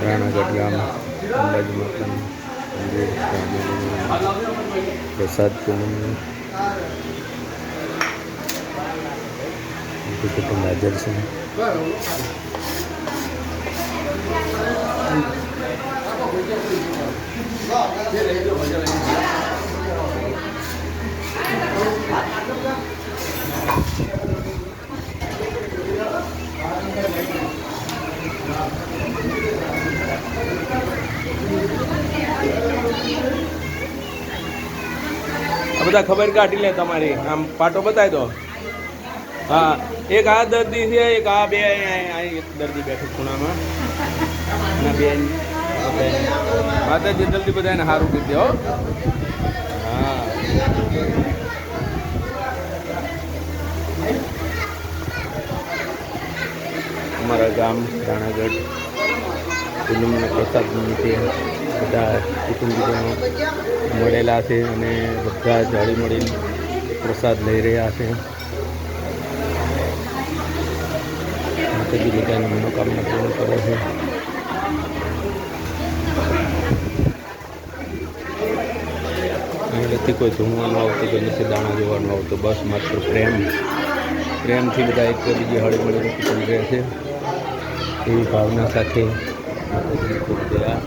રાણાગઢ ગામ અંબાજી માતાનું મંદિર પ્રસાદ પૂનમનું કુટુંબ હાજર છે. આ બધા ખબર કાઢી લે તમારી. આમ પાટો બતાવી દો. હા, એક આ દર્દી છે, એક આ બે એક દર્દી બેઠું ખૂણામાં ના બેન. માતાજી જલ્દી બધાને સારું કરી દે. હો હા, અમારા ગામ રાણાગઢ પૂનમના પ્રસાદ નિમિત્તે બધા કુટુંબીજનો મળેલા છે અને બધા જ હળી મળીને પ્રસાદ લઈ રહ્યા છે. માતાજી બધાની મનોકામના પૂર્ણ કરે છે. અહીંથી કોઈ ધૂમવાનું આવતું કે નથી દાણા જોવાનું આવતું, બસ માત્ર પ્રેમથી બધા એક બીજી હળી મળીને કુટુંબ રહે છે એવી ભાવના સાથે માતાજી ખૂબ દયા.